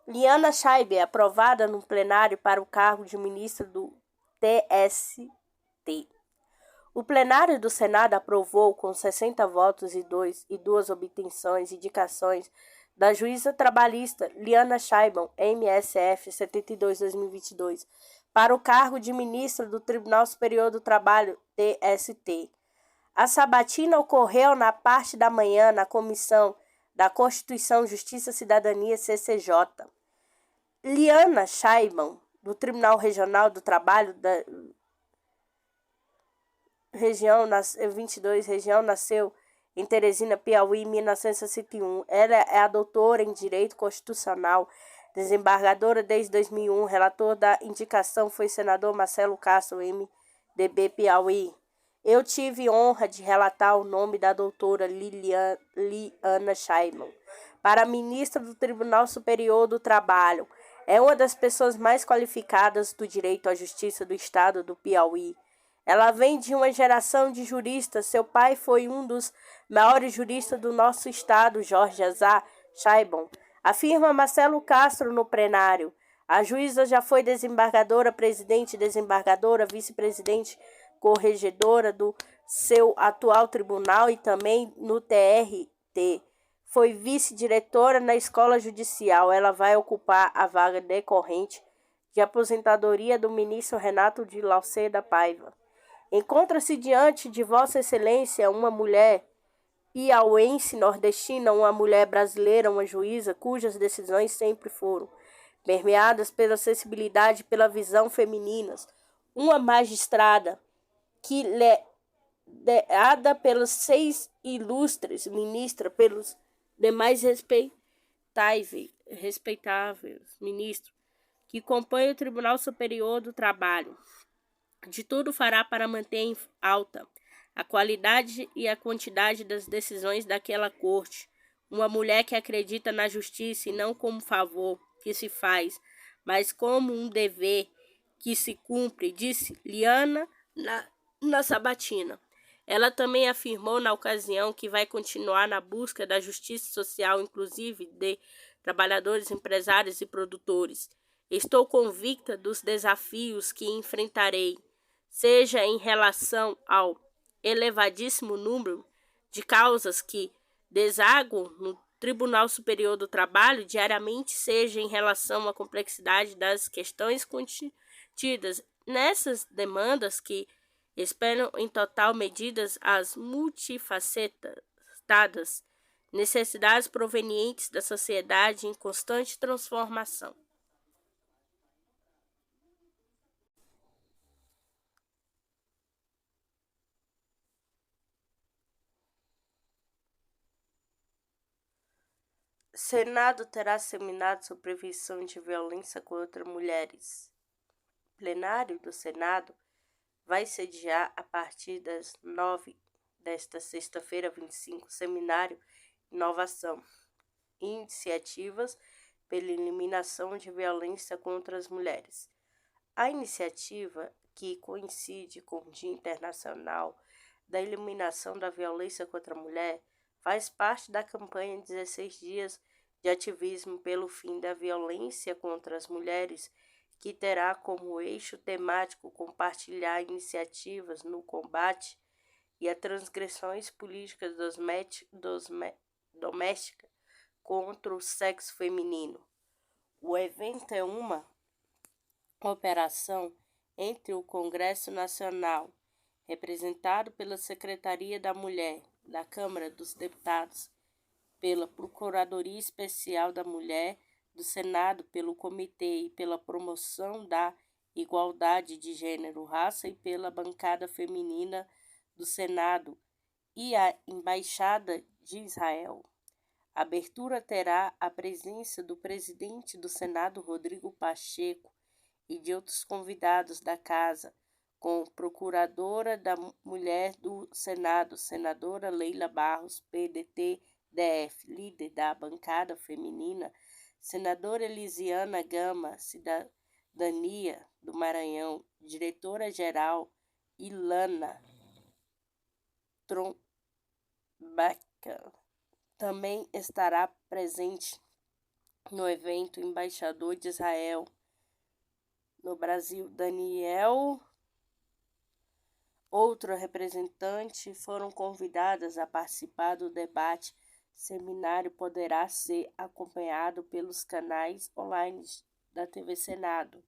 Liana Schaiber, aprovada no plenário para o cargo de ministra do TST. O plenário do Senado aprovou, com 60 votos e 2 obtenções, indicações da juíza trabalhista Liana Schaiber, MSF 72-2022, para o cargo de ministra do Tribunal Superior do Trabalho, TST. A sabatina ocorreu na parte da manhã na Comissão da Constituição, Justiça e Cidadania, CCJ. Liana Schaiber, do Tribunal Regional do Trabalho da região 22, região, nasceu em Teresina, Piauí, em 1961. Ela é a doutora em Direito Constitucional, desembargadora desde 2001. Relator da indicação foi senador Marcelo Castro, MDB Piauí. Eu tive honra de relatar o nome da doutora Liana Schaiber para a ministra do Tribunal Superior do Trabalho. É uma das pessoas mais qualificadas do direito à justiça do estado do Piauí. Ela vem de uma geração de juristas. Seu pai foi um dos maiores juristas do nosso estado, Jorge Azar Schaiber, afirma Marcelo Castro no plenário. A juíza já foi desembargadora, presidente, desembargadora, vice-presidente, corregedora do seu atual tribunal e também no TRT. Foi vice-diretora na Escola Judicial. Ela vai ocupar a vaga decorrente de aposentadoria do ministro Renato de Lacerda Paiva. Encontra-se diante de Vossa Excelência uma mulher piauense nordestina, uma mulher brasileira, uma juíza cujas decisões sempre foram permeadas pela sensibilidade e pela visão femininas, uma magistrada que liderada pelos 6 ilustres ministros, pelos demais respeitáveis ministros que compõem o Tribunal Superior do Trabalho. De tudo fará para manter em alta a qualidade e a quantidade das decisões daquela corte. Uma mulher que acredita na justiça e não como favor que se faz, mas como um dever que se cumpre, disse Liana na sabatina. Ela também afirmou na ocasião que vai continuar na busca da justiça social, inclusive de trabalhadores, empresários e produtores. Estou convicta dos desafios que enfrentarei, seja em relação ao elevadíssimo número de causas que desaguam no Tribunal Superior do Trabalho diariamente, seja em relação à complexidade das questões contidas nessas demandas que esperam em total medidas as multifacetadas necessidades provenientes da sociedade em constante transformação. Senado terá seminário sobre prevenção de violência contra mulheres. O plenário do Senado vai sediar a partir das 9 desta sexta-feira, 25, seminário Inovação e Iniciativas pela Eliminação de Violência contra as Mulheres. A iniciativa, que coincide com o Dia Internacional da Eliminação da Violência contra a Mulher, faz parte da campanha 16 dias de ativismo pelo fim da violência contra as mulheres, que terá como eixo temático compartilhar iniciativas no combate e a transgressões políticas domésticas contra o sexo feminino. O evento é uma operação entre o Congresso Nacional, representado pela Secretaria da Mulher da Câmara dos Deputados, pela Procuradoria Especial da Mulher do Senado, pelo Comitê e pela Promoção da Igualdade de Gênero, Raça e pela Bancada Feminina do Senado e a Embaixada de Israel. A abertura terá a presença do presidente do Senado, Rodrigo Pacheco, e de outros convidados da Casa, com Procuradora da Mulher do Senado, Senadora Leila Barros, PDT-DF, líder da bancada feminina, Senadora Elisiana Gama, Cidadania do Maranhão, Diretora-Geral Ilana Trombaca. Também estará presente No evento, o embaixador de Israel no Brasil, Daniel, outro representante, foram convidadas a participar do debate. O seminário poderá ser acompanhado pelos canais online da TV Senado.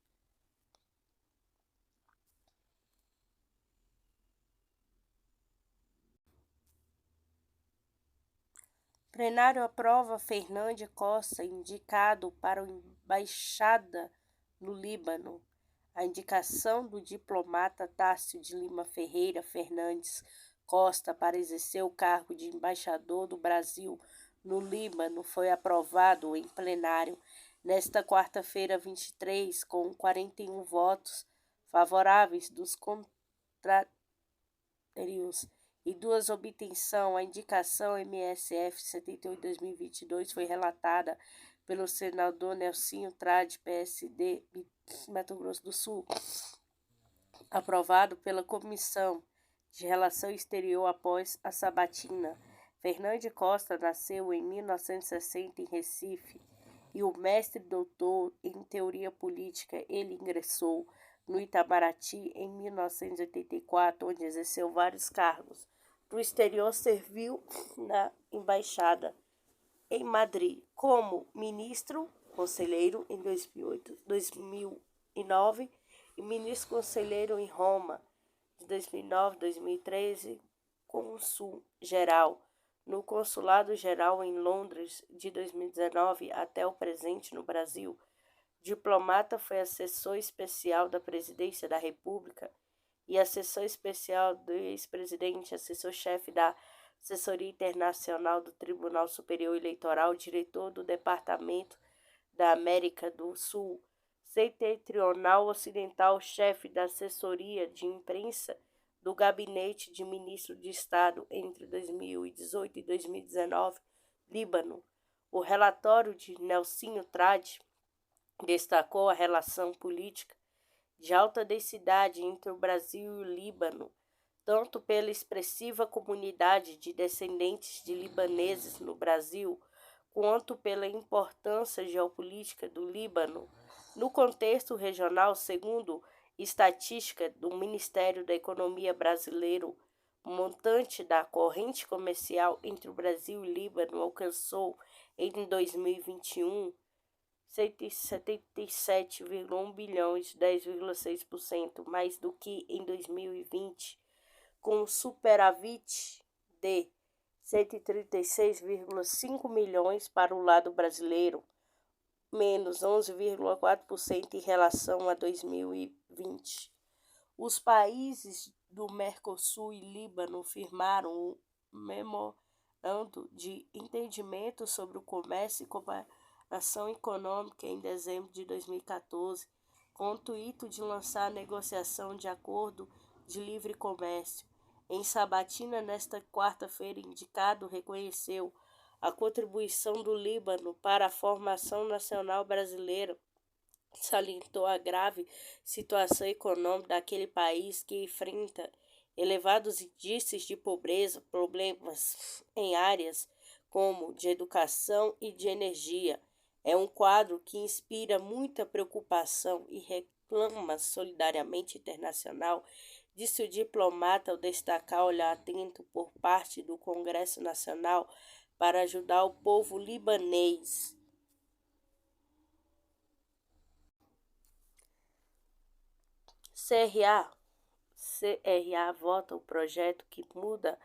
Plenário aprova Fernando Costa indicado para a embaixada no Líbano. A indicação do diplomata Tássio de Lima Ferreira Fernandes Costa para exercer o cargo de embaixador do Brasil no Líbano foi aprovado em plenário nesta quarta-feira 23, com 41 votos favoráveis dos contrários e duas obtenção. A indicação MSF 78/2022 foi relatada pelo senador Nelsinho Trade, PSD, Mato Grosso do Sul, aprovado pela Comissão de Relação Exterior após a sabatina. Fernando Costa nasceu em 1960 em Recife e o mestre doutor em teoria política. Ele ingressou no Itamaraty em 1984, onde exerceu vários cargos. No exterior, serviu na embaixada em Madrid como ministro conselheiro em 2008, 2009 e ministro conselheiro em Roma de 2009 a 2013, cônsul geral no Consulado Geral em Londres de 2019 até o presente no Brasil. Diplomata, foi assessor especial da Presidência da República e assessor especial do ex-presidente, assessor-chefe da Assessoria Internacional do Tribunal Superior Eleitoral, diretor do Departamento da América do Sul Setentrional Ocidental, chefe da Assessoria de Imprensa do Gabinete de Ministro de Estado entre 2018 e 2019, Líbano. O relatório de Nelsinho Trade destacou a relação política de alta densidade entre o Brasil e o Líbano, tanto pela expressiva comunidade de descendentes de libaneses no Brasil, quanto pela importância geopolítica do Líbano no contexto regional. Segundo estatística do Ministério da Economia brasileiro, o montante da corrente comercial entre o Brasil e o Líbano alcançou, em 2021, 177,1 bilhões, 10,6% mais do que em 2020, com superávit de 136,5 milhões para o lado brasileiro, menos 11,4% em relação a 2020. Os países do Mercosul e Líbano firmaram um memorando de entendimento sobre o comércio e cooperação econômica em dezembro de 2014, com o intuito de lançar a negociação de acordo de livre comércio. Em sabatina, nesta quarta-feira, indicado reconheceu a contribuição do Líbano para a formação nacional brasileira, salientou a grave situação econômica daquele país, que enfrenta elevados índices de pobreza, problemas em áreas como de educação e de energia. É um quadro que inspira muita preocupação e reclama solidariamente internacional, disse o diplomata ao destacar olhar atento por parte do Congresso Nacional para ajudar o povo libanês. CRA vota o projeto que muda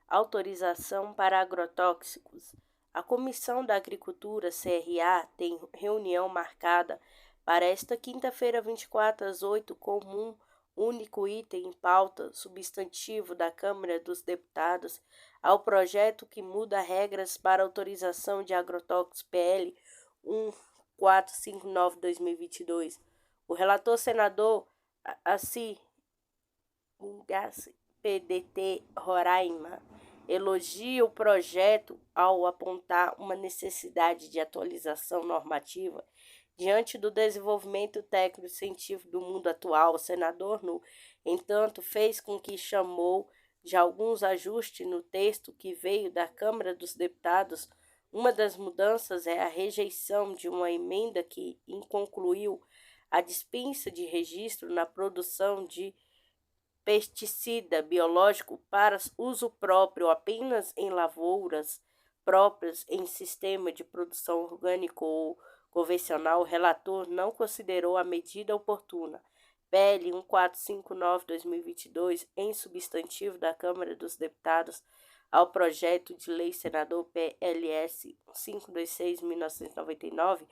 autorização para agrotóxicos. A Comissão da Agricultura, CRA, tem reunião marcada para esta quinta-feira, 24 às 8, com um único item em pauta substantivo da Câmara dos Deputados ao projeto que muda regras para autorização de agrotóxicos, PL 1459/2022. O relator, senador Assi PDT Roraima, elogia o projeto ao apontar uma necessidade de atualização normativa diante do desenvolvimento técnico e científico do mundo atual. O senador, no entanto, fez com que chamou de alguns ajustes no texto que veio da Câmara dos Deputados, Uma das mudanças é a rejeição de uma emenda que concluiu a dispensa de registro na produção de pesticida biológico para uso próprio apenas em lavouras próprias em sistema de produção orgânico ou convencional. O relator não considerou a medida oportuna. PL 1459/2022, em substantivo da Câmara dos Deputados, ao projeto de lei senador PLS 526/1999,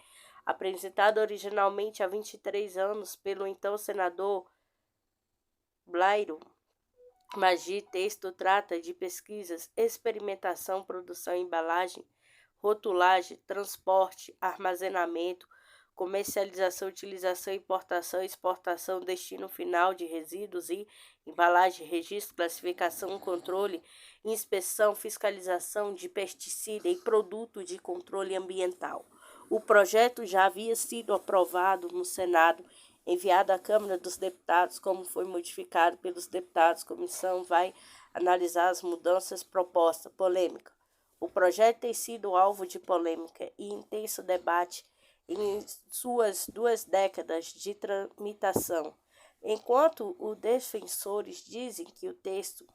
apresentado originalmente há 23 anos pelo então senador Blairo Maggi. Texto trata de pesquisas, experimentação, produção, embalagem, rotulagem, transporte, armazenamento, comercialização, utilização, importação, exportação, destino final de resíduos e embalagem, registro, classificação, controle, inspeção, fiscalização de pesticida e produto de controle ambiental. O projeto já havia sido aprovado no Senado, enviado à Câmara dos Deputados, como foi modificado pelos deputados. A comissão vai analisar as mudanças propostas. Polêmica. O projeto tem sido alvo de polêmica e intenso debate em suas 2 décadas de tramitação. Enquanto os defensores dizem que o texto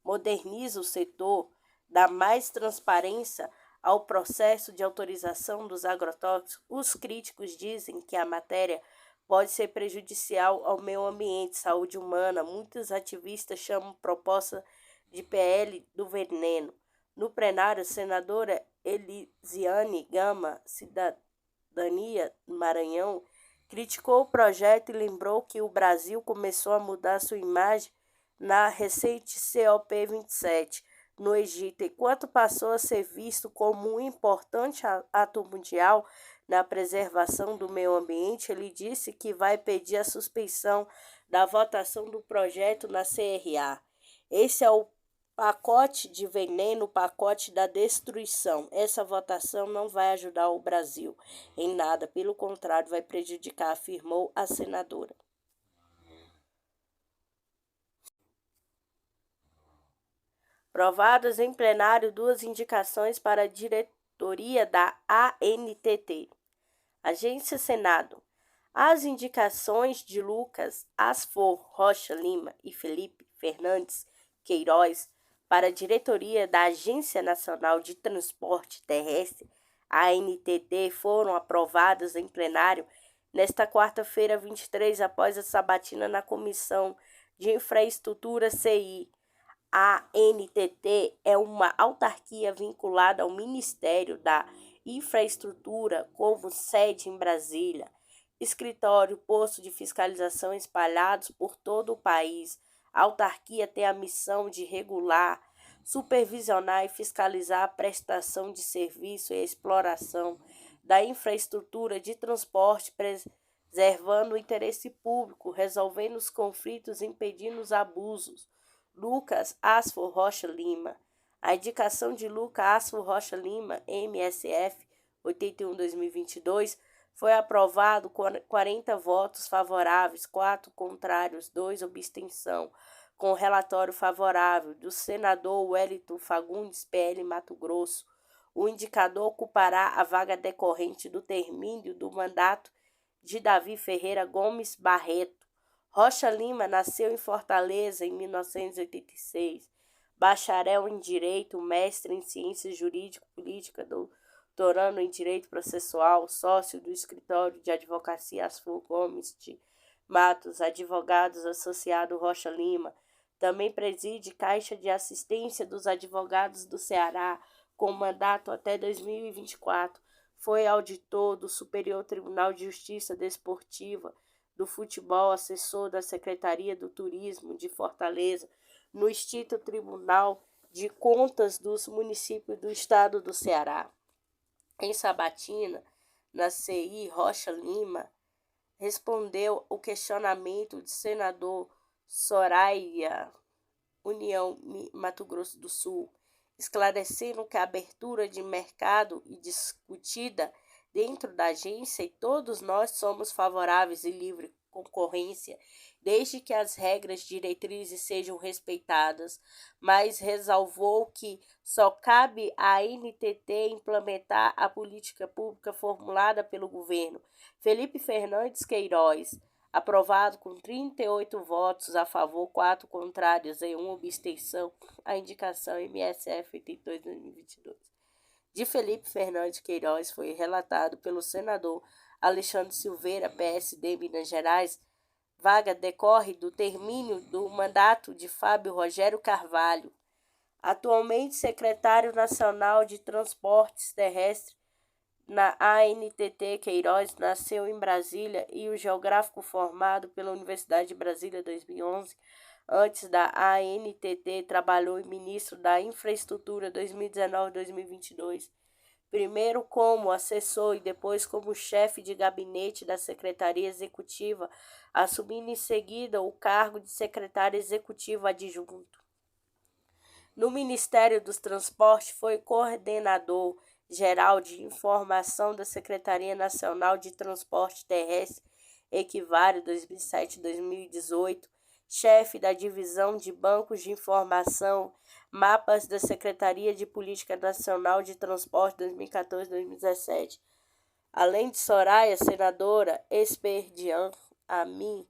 moderniza o setor, dá mais transparência ao processo de autorização dos agrotóxicos, os críticos dizem que a matéria pode ser prejudicial ao meio ambiente, saúde humana. Muitos ativistas chamam a proposta de PL do veneno. No plenário, a senadora Elisiane Gama, Cidadania Maranhão, criticou o projeto e lembrou que o Brasil começou a mudar sua imagem na recente COP27 no Egito, enquanto passou a ser visto como um importante ato mundial na preservação do meio ambiente. Ele disse que vai pedir a suspensão da votação do projeto na CRA. Esse é o pacote de veneno, o pacote da destruição. Essa votação não vai ajudar o Brasil em nada, pelo contrário, vai prejudicar, afirmou a senadora. Aprovadas em plenário 2 indicações para a diretoria da ANTT. Agência Senado. As indicações de Lucas Asfor Rocha Lima e Felipe Fernandes Queiroz para a diretoria da Agência Nacional de Transporte Terrestre, ANTT, foram aprovadas em plenário nesta quarta-feira, 23, após a sabatina na Comissão de Infraestrutura CI. A ANTT é uma autarquia vinculada ao Ministério da Infraestrutura, como sede em Brasília, escritório, posto de fiscalização espalhados por todo o país. A autarquia tem a missão de regular, supervisionar e fiscalizar a prestação de serviço e a exploração da infraestrutura de transporte, preservando o interesse público, resolvendo os conflitos e impedindo os abusos. Lucas Asfor Rocha Lima. A indicação de Lucas Asfor Rocha Lima, MSF 81/2022, foi aprovado com 40 votos favoráveis, 4 contrários, 2 abstenção, com relatório favorável do senador Wellington Fagundes, PL Mato Grosso. O indicador ocupará a vaga decorrente do término do mandato de Davi Ferreira Gomes Barreto. Rocha Lima nasceu em Fortaleza em 1986, bacharel em Direito, mestre em Ciências Jurídico-Política, doutorando em Direito Processual, sócio do escritório de advocacia Asfor Gomes de Matos, advogados associado Rocha Lima. Também preside Caixa de Assistência dos Advogados do Ceará, com mandato até 2024. Foi auditor do Superior Tribunal de Justiça Desportiva, do Futebol, assessor da Secretaria do Turismo de Fortaleza, no extinto Tribunal de Contas dos Municípios do Estado do Ceará. Em sabatina, na CI, Rocha Lima respondeu o questionamento de senador Soraya, União Mato Grosso do Sul, esclarecendo que a abertura de mercado e discutida dentro da agência e todos nós somos favoráveis e livres concorrência, desde que as regras diretrizes sejam respeitadas, mas ressalvou que só cabe à NTT implementar a política pública formulada pelo governo. Felipe Fernandes Queiroz, aprovado com 38 votos a favor, 4 contrários e 1 abstenção, a indicação MSF 82/2022 de Felipe Fernandes Queiroz foi relatado pelo senador Alexandre Silveira, PSD, Minas Gerais. Vaga decorre do término do mandato de Fábio Rogério Carvalho, atualmente secretário nacional de Transportes Terrestres na ANTT. Queiroz nasceu em Brasília e o geográfico formado pela Universidade de Brasília 2011. Antes da ANTT, trabalhou em ministro da Infraestrutura 2019-2022. Primeiro como assessor e depois como chefe de gabinete da Secretaria Executiva, assumindo em seguida o cargo de secretário executivo adjunto. No Ministério dos Transportes, foi coordenador geral de informação da Secretaria Nacional de Transporte Terrestre, Equivário 2007-2018, chefe da Divisão de Bancos de Informação, Mapas da Secretaria de Política Nacional de Transporte 2014-2017. Além de Soraya, senadora Esperdian Amin,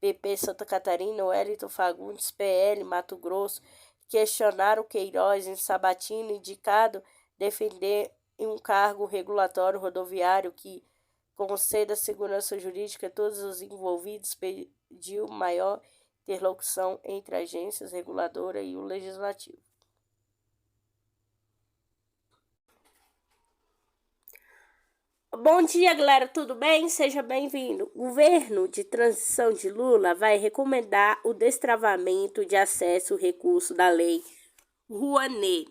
PP Santa Catarina, Wellington Fagundes, PL Mato Grosso, questionaram Queiroz em sabatina, indicado defender um cargo regulatório rodoviário que conceda segurança jurídica a todos os envolvidos, pediu maior interlocução entre a agências reguladora e o legislativo. Bom dia, galera, tudo bem? Seja bem-vindo. O governo de transição de Lula vai recomendar o destravamento de acesso ao recurso da Lei Rouanet.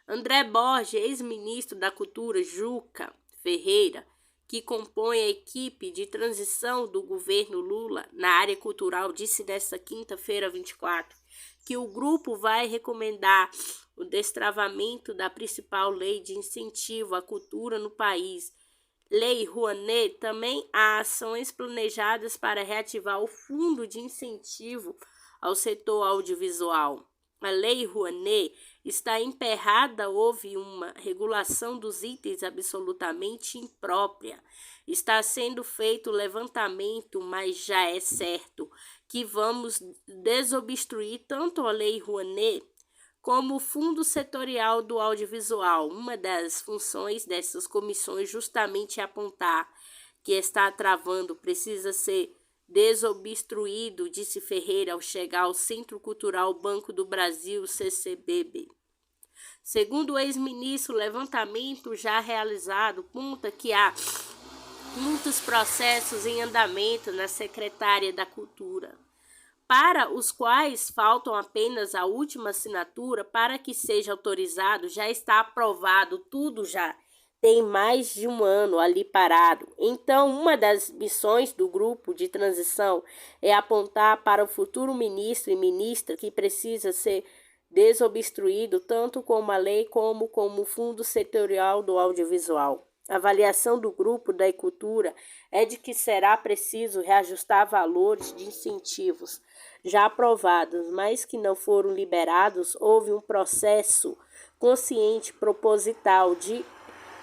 André Borges, ex-ministro da Cultura, Juca Ferreira, que compõe a equipe de transição do governo Lula na área cultural, disse nesta quinta-feira, 24, que o grupo vai recomendar o destravamento da principal lei de incentivo à cultura no país, Lei Rouanet. Também há ações planejadas para reativar o Fundo de Incentivo ao Setor Audiovisual. A Lei Rouanet está emperrada, houve uma regulação dos itens absolutamente imprópria. Está sendo feito o levantamento, mas já é certo que vamos desobstruir tanto a Lei Rouanet como o Fundo Setorial do Audiovisual. Uma das funções dessas comissões justamente é apontar que está travando, precisa ser desobstruído, disse Ferreira ao chegar ao Centro Cultural Banco do Brasil, CCBB. Segundo o ex-ministro, o levantamento já realizado aponta que há muitos processos em andamento na Secretaria da Cultura, para os quais faltam apenas a última assinatura para que seja autorizado. Já está aprovado, tudo já tem mais de um ano ali parado. Então, uma das missões do grupo de transição é apontar para o futuro ministro e ministra que precisa ser desobstruído tanto como a lei como o Fundo Setorial do Audiovisual. A avaliação do grupo da cultura é de que será preciso reajustar valores de incentivos já aprovados, mas que não foram liberados. Houve um processo consciente, proposital de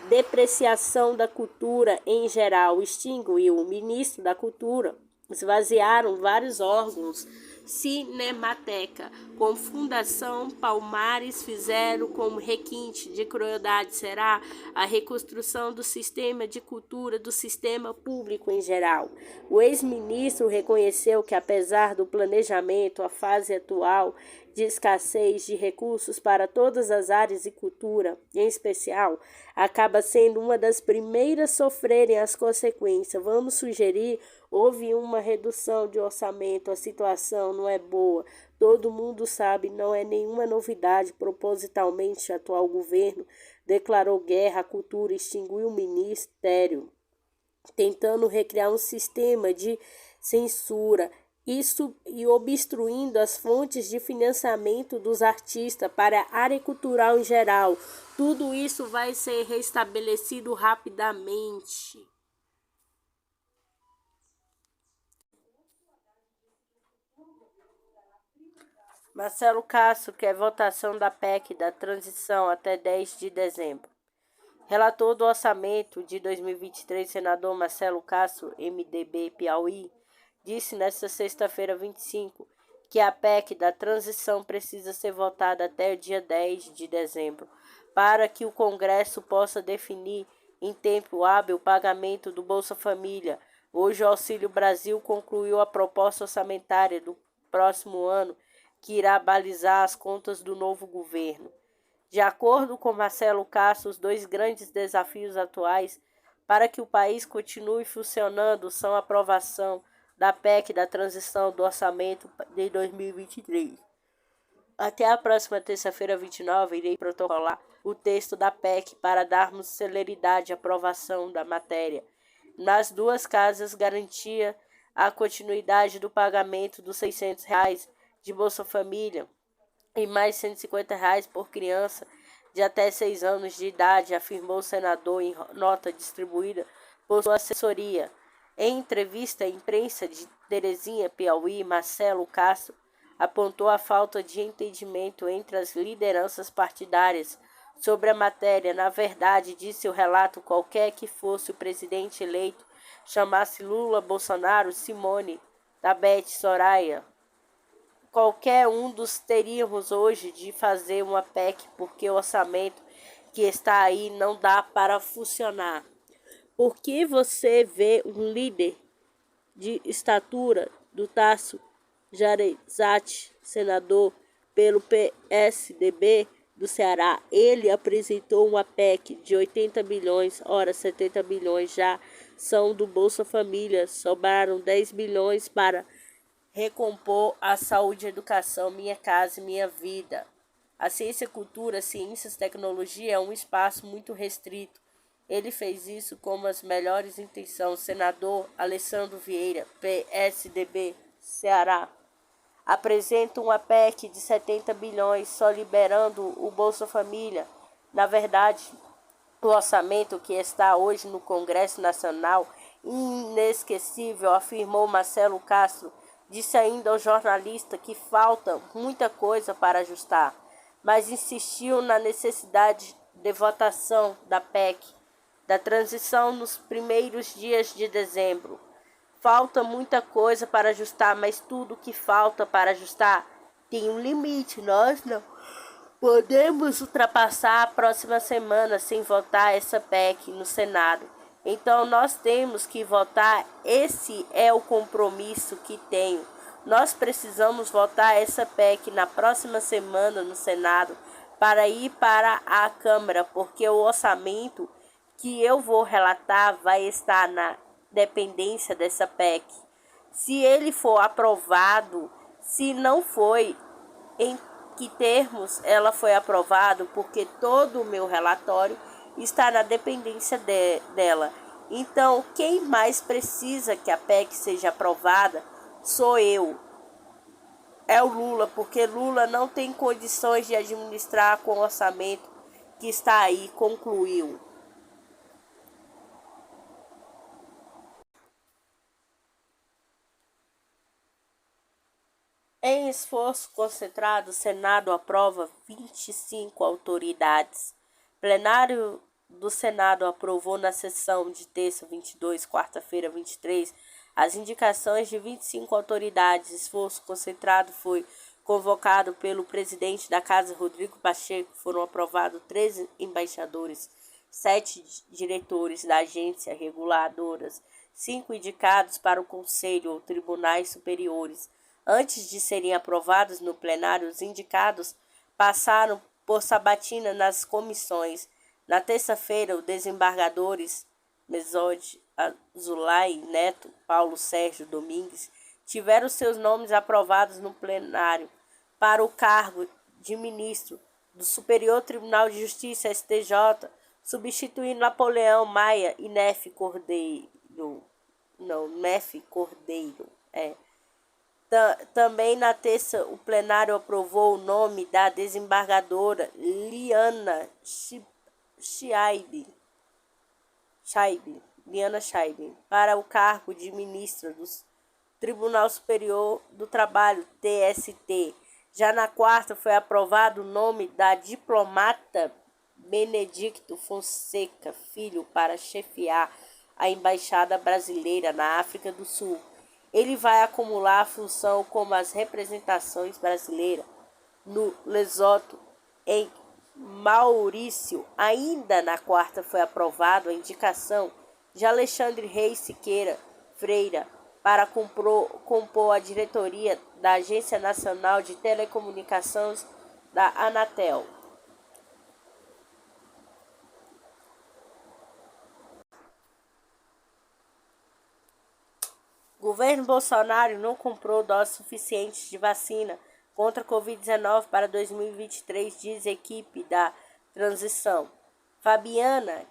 depreciação da cultura em geral, extinguiu o ministro da Cultura, esvaziaram vários órgãos, Cinemateca, com Fundação Palmares, fizeram como requinte de crueldade será a reconstrução do sistema de cultura, do sistema público em geral. O ex-ministro reconheceu que, apesar do planejamento, a fase atual de escassez de recursos para todas as áreas de cultura, em especial, acaba sendo uma das primeiras a sofrerem as consequências. Vamos sugerir, houve uma redução de orçamento, a situação não é boa. Todo mundo sabe, não é nenhuma novidade. Propositalmente, o atual governo declarou guerra à cultura, extinguiu o ministério, tentando recriar um sistema de censura, isso e obstruindo as fontes de financiamento dos artistas para a área cultural em geral. Tudo isso vai ser restabelecido rapidamente. Marcelo Castro quer votação da PEC da transição até 10 de dezembro. Relator do orçamento de 2023, senador Marcelo Castro, MDB Piauí, disse nesta sexta-feira 25 que a PEC da transição precisa ser votada até o dia 10 de dezembro, para que o Congresso possa definir em tempo hábil o pagamento do Bolsa Família. Hoje o Auxílio Brasil concluiu a proposta orçamentária do próximo ano, que irá balizar as contas do novo governo. De acordo com Marcelo Castro, os dois grandes desafios atuais para que o país continue funcionando são a aprovação da PEC da transição do orçamento de 2023. Até a próxima terça-feira, 29, irei protocolar o texto da PEC para darmos celeridade à aprovação da matéria. Nas duas casas, garantia a continuidade do pagamento dos R$ 600 de Bolsa Família e mais R$ 150 por criança de até 6 anos de idade, afirmou o senador em nota distribuída por sua assessoria. Em entrevista à imprensa de Terezinha, Piauí, Marcelo Castro apontou a falta de entendimento entre as lideranças partidárias sobre a matéria. Na verdade, disse o relato, qualquer que fosse o presidente eleito, chamasse Lula, Bolsonaro, Simone, Tabet, Soraya, qualquer um dos teríamos hoje de fazer uma PEC, porque o orçamento que está aí não dá para funcionar. Por que você vê um líder de estatura do Tasso Gereissati, senador pelo PSDB do Ceará? Ele apresentou uma PEC de 80 bilhões, ora 70 bilhões já são do Bolsa Família, sobraram 10 bilhões para recompor a saúde e educação, Minha Casa Minha Vida. A ciência, cultura, ciências e tecnologia é um espaço muito restrito. Ele fez isso com as melhores intenções. Senador Alessandro Vieira, PSDB, Ceará, apresenta uma PEC de 70 bilhões, só liberando o Bolsa Família. Na verdade, o orçamento que está hoje no Congresso Nacional, inesquecível, afirmou Marcelo Castro. Disse ainda ao jornalista que falta muita coisa para ajustar, mas insistiu na necessidade de votação da PEC da transição nos primeiros dias de dezembro. Falta muita coisa para ajustar, mas tudo que falta para ajustar tem um limite. Nós não podemos ultrapassar a próxima semana sem votar essa PEC no Senado. Então nós temos que votar, esse é o compromisso que tenho. Nós precisamos votar essa PEC na próxima semana no Senado para ir para a Câmara, porque o orçamento que eu vou relatar vai estar na dependência dessa PEC. Se ele for aprovado, se não foi, em que termos ela foi aprovada, porque todo o meu relatório está na dependência dela. Então, quem mais precisa que a PEC seja aprovada sou eu. É o Lula, porque Lula não tem condições de administrar com o orçamento que está aí, concluiu. Em esforço concentrado, o Senado aprova 25 autoridades. Plenário do Senado aprovou na sessão de terça 22, quarta-feira 23, as indicações de 25 autoridades. Esforço concentrado foi convocado pelo presidente da Casa, Rodrigo Pacheco. Foram aprovados 13 embaixadores, 7 diretores da agência reguladoras, 5 indicados para o Conselho ou Tribunais Superiores. Antes de serem aprovados no plenário, os indicados passaram por sabatina nas comissões. Na terça-feira, os desembargadores Mesode Azulay Neto, Paulo Sérgio Domingues tiveram seus nomes aprovados no plenário para o cargo de ministro do Superior Tribunal de Justiça, STJ, substituindo Napoleão Maia e Nefe Cordeiro. Também na terça, o plenário aprovou o nome da desembargadora Liana Schaibe para o cargo de ministra do Tribunal Superior do Trabalho, TST. Já na quarta foi aprovado o nome da diplomata Benedicto Fonseca Filho para chefiar a Embaixada Brasileira na África do Sul. Ele vai acumular a função como as representações brasileiras no Lesoto, em Maurício. Ainda na quarta foi aprovado a indicação de Alexandre Reis Siqueira Freira para compor a diretoria da Agência Nacional de Telecomunicações da Anatel. Governo Bolsonaro não comprou doses suficientes de vacina contra a Covid-19 para 2023, diz equipe da transição. Fabiana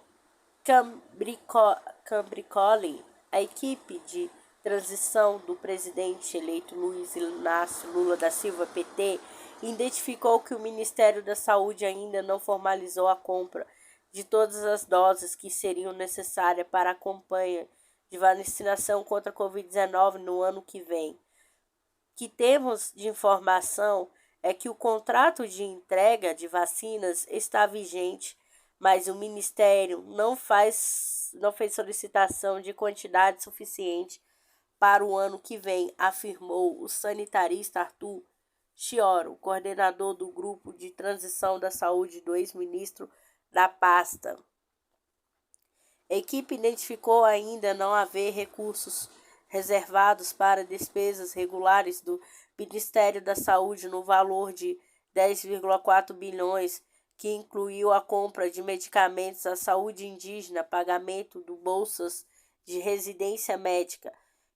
Cambricoli, a equipe de transição do presidente eleito Luiz Inácio Lula da Silva, PT, identificou que o Ministério da Saúde ainda não formalizou a compra de todas as doses que seriam necessárias para a campanha de vacinação contra a Covid-19 no ano que vem. Que temos de informação é que o contrato de entrega de vacinas está vigente, mas o Ministério não fez solicitação de quantidade suficiente para o ano que vem, afirmou o sanitarista Arthur Chioro, coordenador do Grupo de Transição da Saúde do ex-ministro da pasta. A equipe identificou ainda não haver recursos reservados para despesas regulares do Ministério da Saúde no valor de 10,4 bilhões, que incluiu a compra de medicamentos à saúde indígena, pagamento de bolsas de residência médica.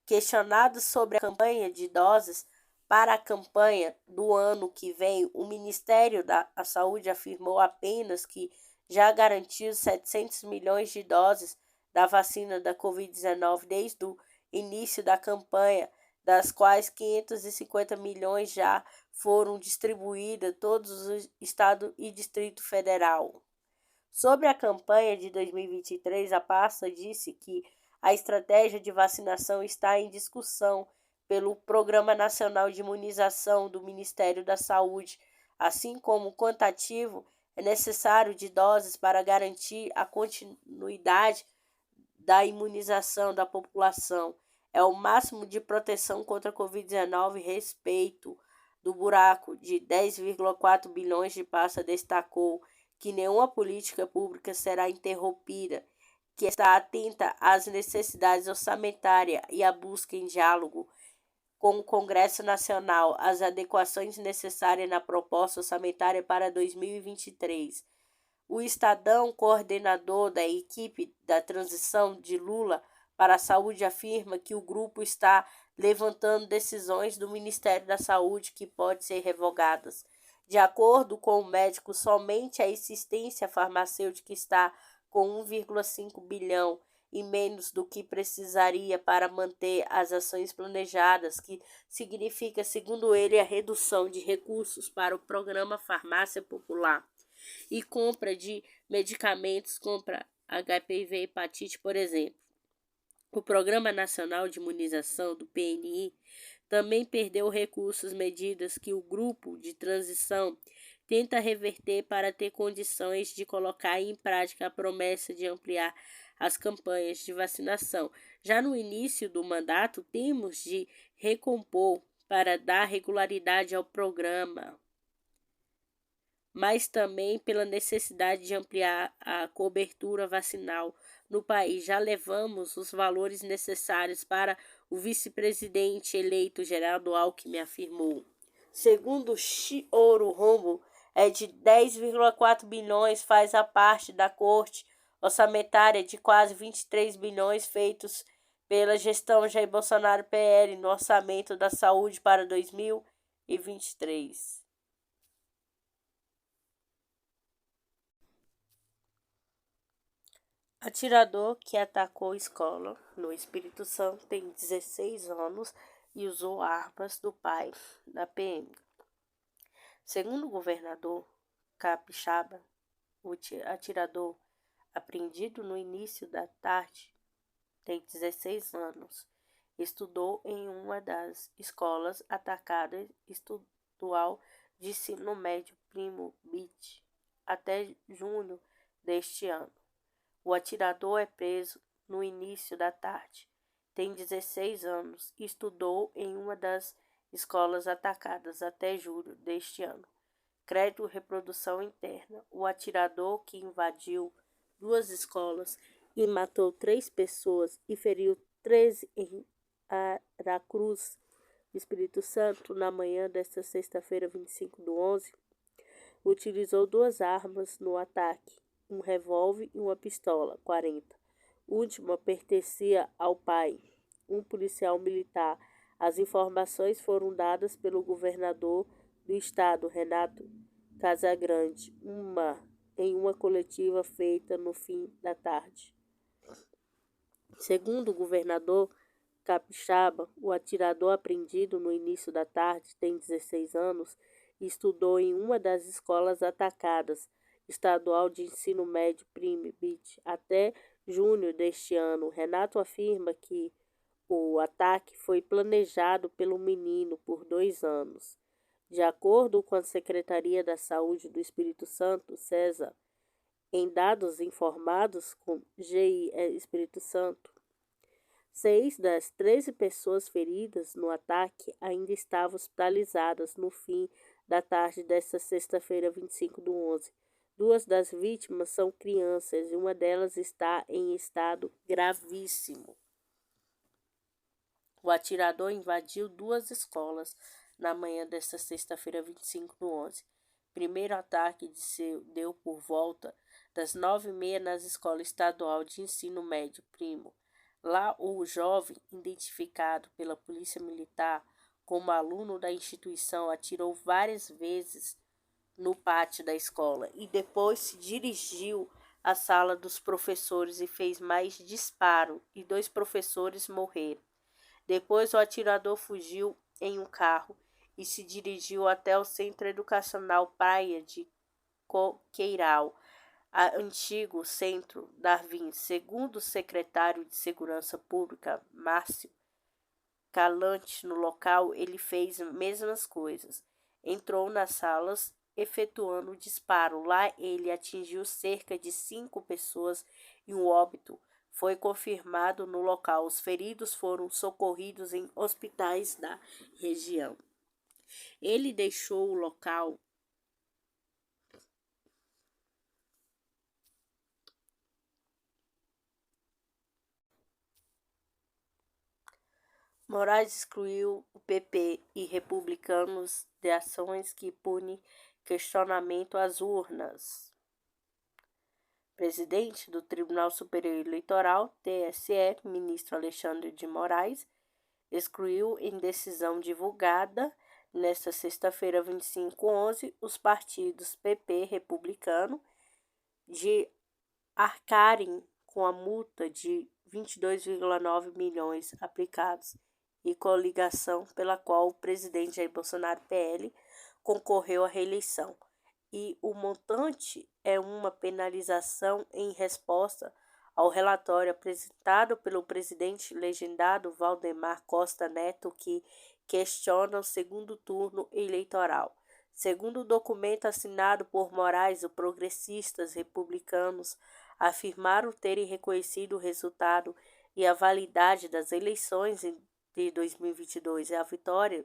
Questionado sobre a campanha de doses para a campanha do ano que vem, o Ministério da Saúde afirmou apenas que já garantiu 700 milhões de doses da vacina da Covid-19 desde o início da campanha, das quais 550 milhões já foram distribuídas a todos os estados e Distrito Federal. Sobre a campanha de 2023, a pasta disse que a estratégia de vacinação está em discussão pelo Programa Nacional de Imunização do Ministério da Saúde, assim como o quantitativo é necessário de doses para garantir a continuidade da imunização da população. É o máximo de proteção contra a Covid-19 respeito do buraco de 10,4 bilhões de pasta, destacou que nenhuma política pública será interrompida, que está atenta às necessidades orçamentárias e à busca em diálogo com o Congresso Nacional as adequações necessárias na proposta orçamentária para 2023. O Estadão, coordenador da equipe da transição de Lula para a saúde, afirma que o grupo está levantando decisões do Ministério da Saúde que podem ser revogadas. De acordo com o médico, somente a assistência farmacêutica está com 1,5 bilhão e menos do que precisaria para manter as ações planejadas, que significa, segundo ele, a redução de recursos para o programa Farmácia Popular e compra de medicamentos contra HPV e hepatite, por exemplo. O Programa Nacional de Imunização, do PNI, também perdeu recursos, medidas que o grupo de transição tenta reverter para ter condições de colocar em prática a promessa de ampliar as campanhas de vacinação. Já no início do mandato, temos de recompor para dar regularidade ao programa, mas também pela necessidade de ampliar a cobertura vacinal no país. Já levamos os valores necessários para o vice-presidente eleito Geraldo Alckmin afirmou. Segundo Chioro Rombo, é de 10,4 bilhões, faz a parte da corte orçamentária de quase 23 bilhões feitos pela gestão Jair Bolsonaro PL no orçamento da saúde para 2023. Atirador que atacou escola no Espírito Santo tem 16 anos e usou armas do pai da PM. Segundo o governador capixaba, o atirador apreendido no início da tarde tem 16 anos. Estudou em uma das escolas atacadas estadual de ensino médio Primo Beach até junho deste ano. O atirador é preso no início da tarde. Tem 16 anos e estudou em uma das escolas atacadas até julho deste ano. Crédito Reprodução Interna. O atirador que invadiu 2 escolas e matou 3 pessoas e feriu 13 em Aracruz, Espírito Santo, na manhã desta sexta-feira, 25/11, utilizou 2 armas no ataque, um revólver e uma pistola 40. A última pertencia ao pai, um policial militar. As informações foram dadas pelo governador do estado, Renato Casagrande, em uma coletiva feita no fim da tarde. Segundo o governador capixaba, o atirador apreendido no início da tarde tem 16 anos e estudou em uma das escolas atacadas, estadual de ensino médio Prime Beach, até junho deste ano. Renato afirma que o ataque foi planejado pelo menino por 2 anos. De acordo com a Secretaria da Saúde do Espírito Santo, César, em dados informados com GI Espírito Santo, 6 das 13 pessoas feridas no ataque ainda estavam hospitalizadas no fim da tarde desta sexta-feira, 25/11. 2 das vítimas são crianças e uma delas está em estado gravíssimo. O atirador invadiu 2 escolas na manhã desta sexta-feira, 25/11. Primeiro ataque deu por volta das 9h30 nas escolas estadual de ensino médio Primo. Lá, o jovem, identificado pela polícia militar como aluno da instituição, atirou várias vezes no pátio da escola e depois se dirigiu à sala dos professores e fez mais disparo e 2 professores morreram. Depois, o atirador fugiu em um carro e se dirigiu até o Centro Educacional Praia de Coqueiral, antigo Centro Darwin. Segundo o secretário de Segurança Pública, Márcio Calante, no local ele fez as mesmas coisas. Entrou nas salas efetuando o disparo. Lá ele atingiu cerca de 5 pessoas e um óbito foi confirmado no local. Os feridos foram socorridos em hospitais da região. Ele deixou o local Moraes excluiu o PP e republicanos de ações que punem questionamento às urnas. Presidente do Tribunal Superior Eleitoral, TSE, ministro Alexandre de Moraes, excluiu em decisão divulgada nesta sexta-feira, 25/11, os partidos PP republicano de arcarem com a multa de 22,9 milhões aplicados e coligação pela qual o presidente Jair Bolsonaro, PL, concorreu à reeleição. E o montante é uma penalização em resposta ao relatório apresentado pelo presidente legendado Valdemar Costa Neto, que questiona o segundo turno eleitoral. Segundo o documento assinado por Moraes, os progressistas republicanos afirmaram terem reconhecido o resultado e a validade das eleições de 2022 e a vitória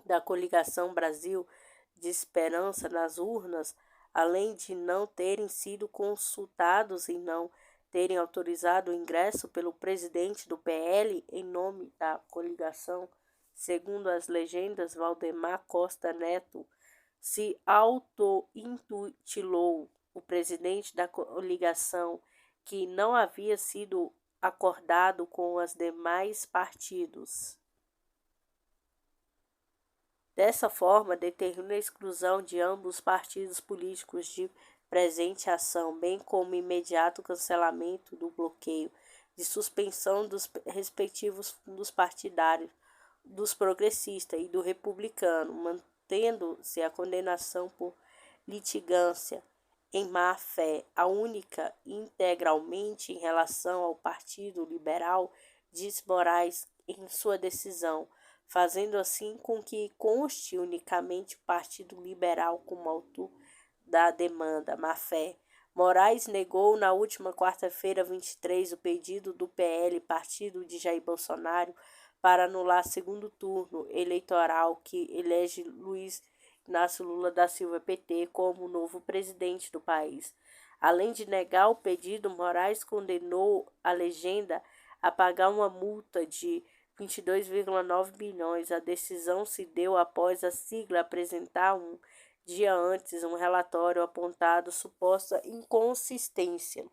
da coligação Brasil de Esperança nas urnas, além de não terem sido consultados e não terem autorizado o ingresso pelo presidente do PL em nome da coligação. Segundo as legendas, Valdemar Costa Neto se auto-intitulou o presidente da coligação, que não havia sido acordado com os demais partidos. Dessa forma, determina a exclusão de ambos os partidos políticos de presente ação, bem como imediato cancelamento do bloqueio de suspensão dos respectivos fundos partidários dos progressistas e do republicano, mantendo-se a condenação por litigância em má-fé, a única integralmente em relação ao Partido Liberal, diz Moraes em sua decisão. fazendo assim com que conste unicamente o Partido Liberal como autor da demanda má-fé. Moraes negou na última quarta-feira, 23, o pedido do PL, partido de Jair Bolsonaro, para anular segundo turno eleitoral que elege Luiz Inácio Lula da Silva PT como novo presidente do país. Além de negar o pedido, Moraes condenou a legenda a pagar uma multa de 22,9 bilhões. A decisão se deu após a sigla apresentar dia antes um relatório apontado suposta inconsistência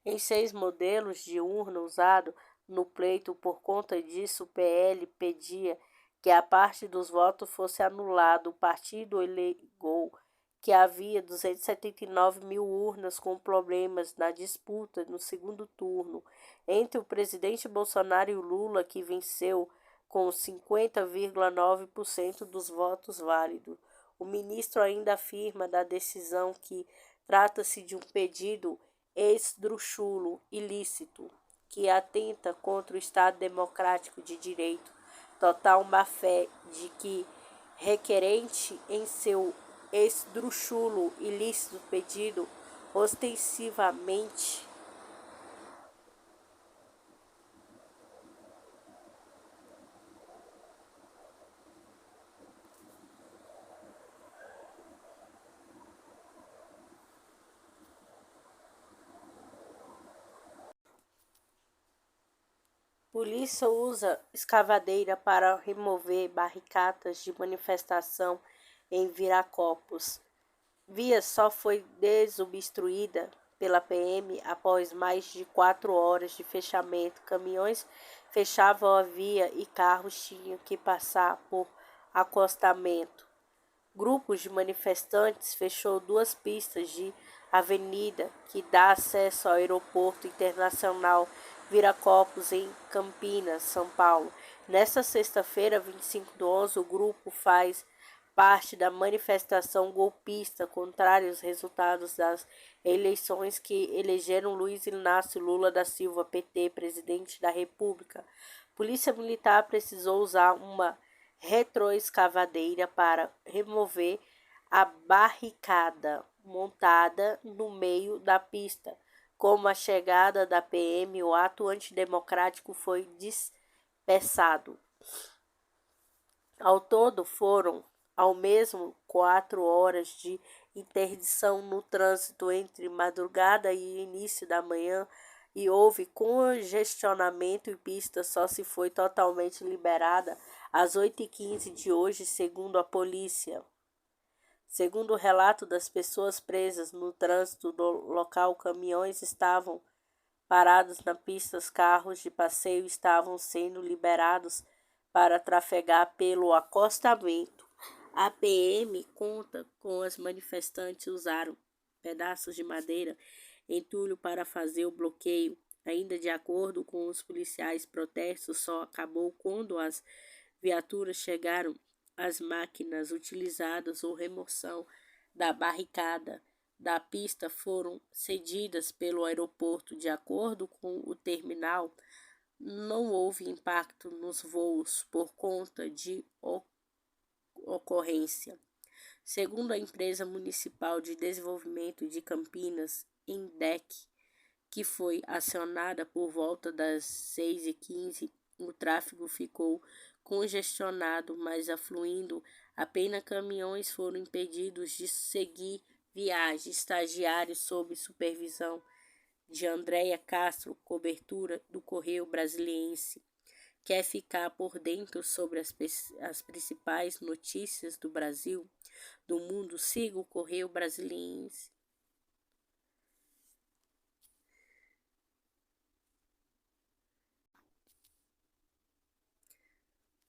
em 6 modelos de urna usado no pleito. Por conta disso, o PL pedia que a parte dos votos fosse anulada. O partido alegou que havia 279 mil urnas com problemas na disputa no segundo turno entre o presidente Bolsonaro e o Lula, que venceu com 50,9% dos votos válidos. O ministro ainda afirma da decisão que trata-se de um pedido esdrúxulo, ilícito, que atenta contra o Estado democrático de direito, total má-fé de que requerente em seu esdrúxulo, ilícito pedido ostensivamente polícia usa escavadeira para remover barricadas de manifestação em Viracopos. Via só foi desobstruída pela PM após mais de 4 horas de fechamento. Caminhões fechavam a via e carros tinham que passar por acostamento. Grupos de manifestantes fechou 2 pistas de avenida que dá acesso ao aeroporto internacional Viracopos, em Campinas, São Paulo. Nesta sexta-feira, 25/11, o grupo faz parte da manifestação golpista contrária aos resultados das eleições que elegeram Luiz Inácio Lula da Silva, PT, presidente da República. Polícia Militar precisou usar uma retroescavadeira para remover a barricada montada no meio da pista. Com a chegada da PM, o ato antidemocrático foi dispersado. Ao todo, foram ao mesmo 4 horas de interdição no trânsito entre madrugada e início da manhã, e houve congestionamento e pista só se foi totalmente liberada às 8h15 de hoje, segundo a polícia. Segundo o relato das pessoas presas no trânsito do local, caminhões estavam parados na pista, os carros de passeio estavam sendo liberados para trafegar pelo acostamento. A PM conta com os manifestantes usaram pedaços de madeira, entulho para fazer o bloqueio. Ainda de acordo com os policiais, protesto só acabou quando as viaturas chegaram. As máquinas utilizadas ou remoção da barricada da pista foram cedidas pelo aeroporto. De acordo com o terminal, não houve impacto nos voos por conta de ocorrência. Segundo a empresa municipal de desenvolvimento de Campinas, INDEC, que foi acionada por volta das 6h15, o tráfego ficou congestionado, mas afluindo apenas caminhões foram impedidos de seguir viagem. Estagiários sob supervisão de Andréia Castro, cobertura do Correio Brasiliense. Quer ficar por dentro sobre as principais notícias do Brasil, do mundo? Siga o Correio Brasiliense.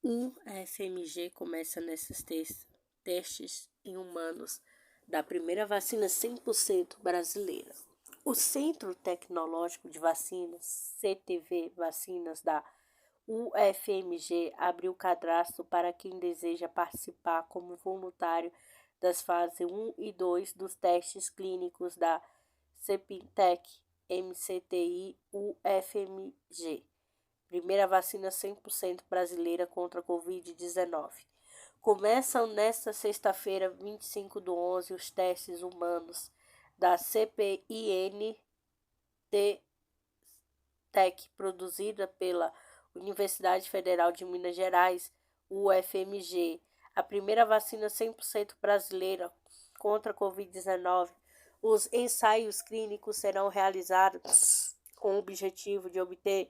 O FMG começa nesses testes em humanos da primeira vacina 100% brasileira. O Centro Tecnológico de Vacinas, CTV Vacinas da UFMG, abriu cadastro para quem deseja participar como voluntário das fases 1 e 2 dos testes clínicos da CEPINTEC, MCTI, UFMG. Primeira vacina 100% brasileira contra a Covid-19. Começam nesta sexta-feira, 25/11, os testes humanos da CPIN Tech, produzida pela Universidade Federal de Minas Gerais, UFMG. A primeira vacina 100% brasileira contra a Covid-19. Os ensaios clínicos serão realizados com o objetivo de obter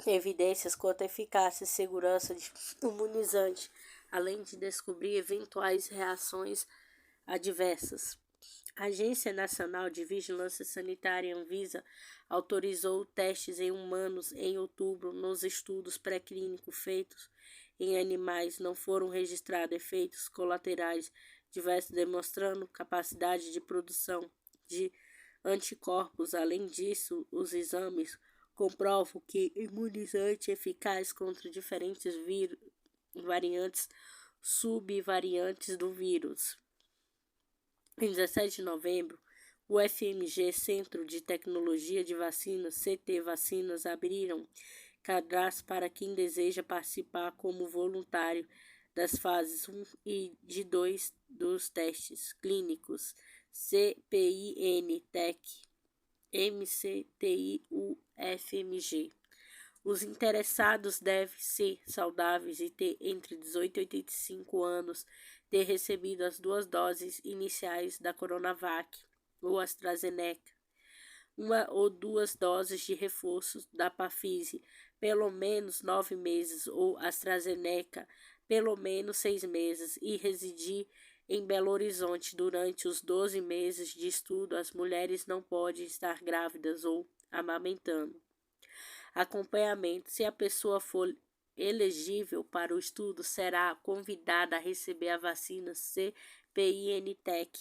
evidências quanto à eficácia e segurança do imunizante, além de descobrir eventuais reações adversas. A Agência Nacional de Vigilância Sanitária, Anvisa, autorizou testes em humanos em outubro. Nos estudos pré-clínicos feitos em animais não foram registrados efeitos colaterais diversos, demonstrando capacidade de produção de anticorpos. Além disso, os exames comprovam que imunizante eficaz contra diferentes variantes, subvariantes do vírus. Em 17 de novembro, o FMG, Centro de Tecnologia de Vacinas, CT Vacinas, abriram cadastro para quem deseja participar como voluntário das fases 1 e de 2 dos testes clínicos CPIN Tech MCTI-UFMG. Os interessados devem ser saudáveis e ter entre 18 e 85 anos, ter recebido as 2 doses iniciais da Coronavac ou AstraZeneca, 1 ou 2 doses de reforço da Pfizer, pelo menos 9 meses, ou AstraZeneca, pelo menos 6 meses, e residir em Belo Horizonte durante os 12 meses de estudo. As mulheres não podem estar grávidas ou amamentando. Acompanhamento. Se a pessoa for elegível para o estudo, será convidada a receber a vacina CPIN Tech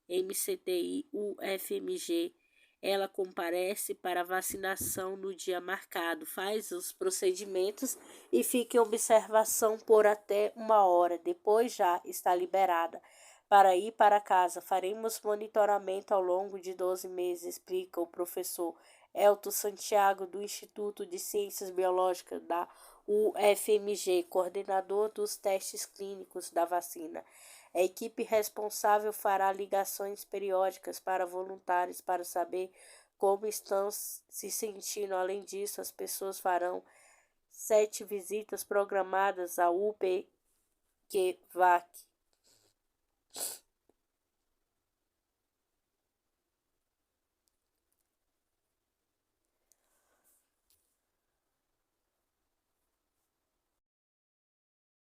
MCTI UFMG. Ela comparece para a vacinação no dia marcado, faz os procedimentos e fica em observação por até 1 hora. Depois já está liberada para ir para casa. Faremos monitoramento ao longo de 12 meses, explica o professor Elton Santiago, do Instituto de Ciências Biológicas da UFMG, coordenador dos testes clínicos da vacina. A equipe responsável fará ligações periódicas para voluntários para saber como estão se sentindo. Além disso, as pessoas farão 7 visitas programadas à UPQVAC